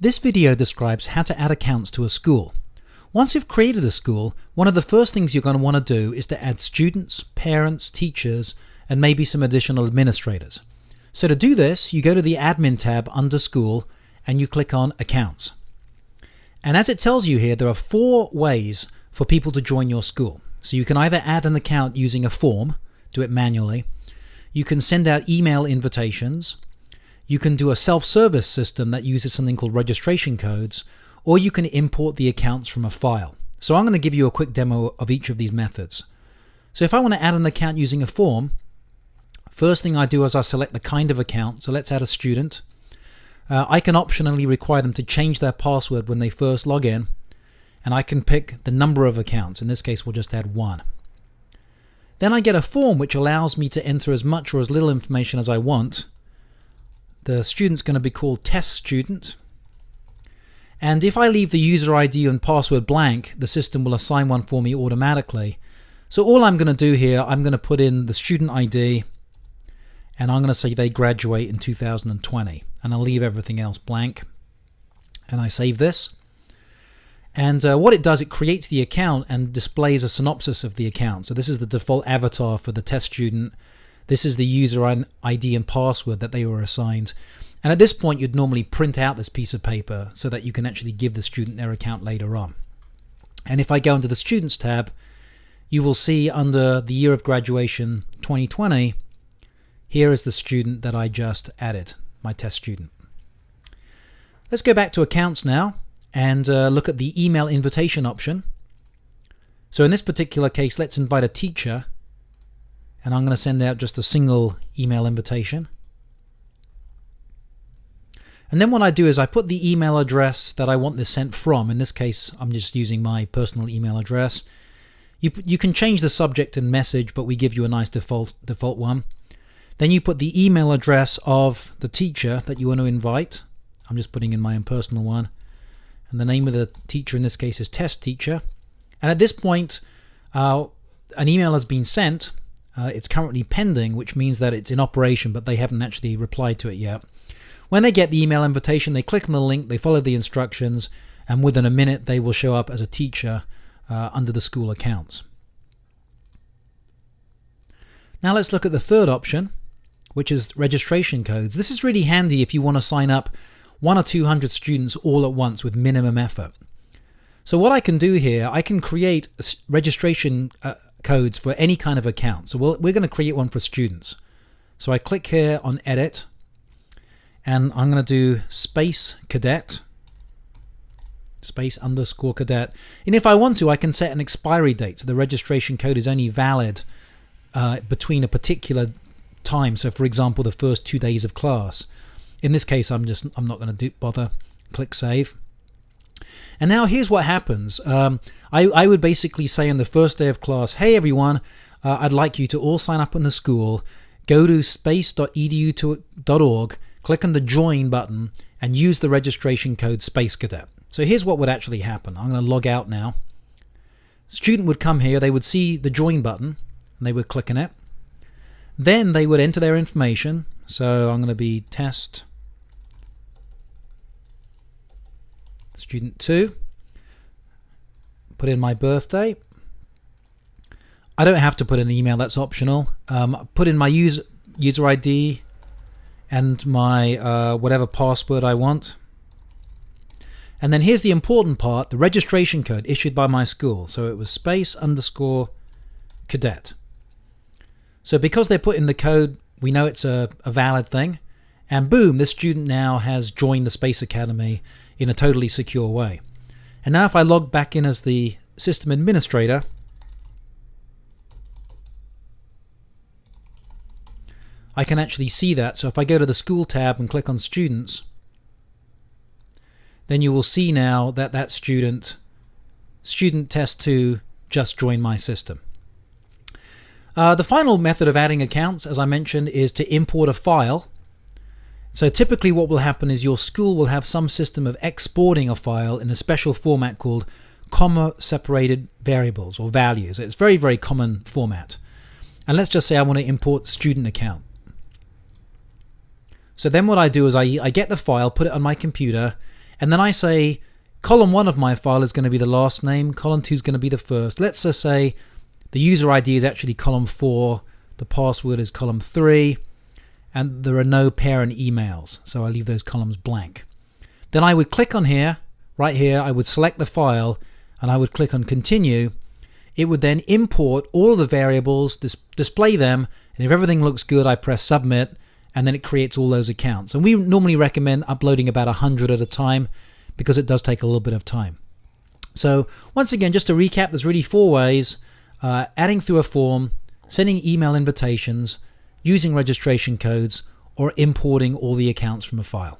This video describes how to add accounts to a school. Once you've created a school, one of the first things you're going to want to do is to add students, parents, teachers, and maybe some additional administrators. So to do this, you go to the Admin tab under School and you click on Accounts. And as it tells you here, there are 4 ways for people to join your school. So you can either add an account using a form, do it manually. You can send out email invitations. You can do a self-service system that uses something called registration codes, or you can import the accounts from a file. So I'm going to give you a quick demo of each of these methods. So if I want to add an account using a form, first thing I do is I select the kind of account. So let's add a student. I can optionally require them to change their password when they first log in, and I can pick the number of accounts. In this case, we'll just add 1. Then I get a form which allows me to enter as much or as little information as I want. The student's going to be called Test Student. And if I leave the user ID and password blank, the system will assign one for me automatically. So all I'm going to do here, I'm going to put in the student ID, and I'm going to say they graduate in 2020. And I'll leave everything else blank. And I save this. And what it does, it creates the account and displays a synopsis of the account. So this is the default avatar for the test student. This is the user ID and password that they were assigned. And at this point, you'd normally print out this piece of paper so that you can actually give the student their account later on. And if I go into the Students tab, you will see under the year of graduation 2020, here is the student that I just added, my test student. Let's go back to Accounts now and look at the email invitation option. So in this particular case, let's invite a teacher. And I'm going to send out just a single email invitation. And then what I do is I put the email address that I want this sent from. In this case, I'm just using my personal email address. You can change the subject and message, but we give you a nice default one. Then you put the email address of the teacher that you want to invite. I'm just putting in my own personal one. And the name of the teacher in this case is Test Teacher. And at this point, an email has been sent. It's currently pending, which means that it's in operation, but they haven't actually replied to it yet. When they get the email invitation, they click on the link, they follow the instructions, and within a minute they will show up as a teacher under the school accounts. Now let's look at the third option, which is registration codes. This is really handy if you want to sign up 100 or 200 students all at once with minimum effort. So what I can do here, I can create registration codes for any kind of account. So we're going to create one for students. So I click here on Edit, and I'm going to do space cadet, space underscore cadet. And if I want to, I can set an expiry date. So the registration code is only valid between a particular time. So for example, the first 2 days of class. In this case, I'm not going to bother. Click Save. And now here's what happens. I would basically say on the first day of class, hey everyone, I'd like you to all sign up in the school. Go to space.edu.org, click on the Join button, and use the registration code Space Cadet. So here's what would actually happen. I'm going to log out now. Student would come here, they would see the Join button, and they would click on it. Then they would enter their information. So I'm going to be Test Student 2, put in my birthday. I don't have to put in an email, that's optional. Put in my user ID and my whatever password I want. And then here's the important part, the registration code issued by my school. So it was space underscore cadet. So because they put in the code, we know it's a valid thing. And boom, this student now has joined the Space Academy in a totally secure way. And now if I log back in as the system administrator, I can actually see that. So if I go to the School tab and click on Students, then you will see now that that student Test 2, just joined my system. The final method of adding accounts, as I mentioned, is to import a file. So typically what will happen is your school will have some system of exporting a file in a special format called comma-separated variables or values. It's a very, very common format. And let's just say I want to import student account. So then what I do is I get the file, put it on my computer, And then I say column 1 of my file is going to be the last name, column 2 is going to be the first. Let's just say the user ID is actually column 4, the password is column 3, and there are no parent emails, so I leave those columns blank. Then I would click on here, right here, I would select the file, and I would click on continue. It would then import all of the variables, display them, and if everything looks good, I press submit, and then it creates all those accounts. And we normally recommend uploading about 100 at a time because it does take a little bit of time. So once again, just to recap, there's really 4 ways: adding through a form, sending email invitations, using registration codes, or importing all the accounts from a file.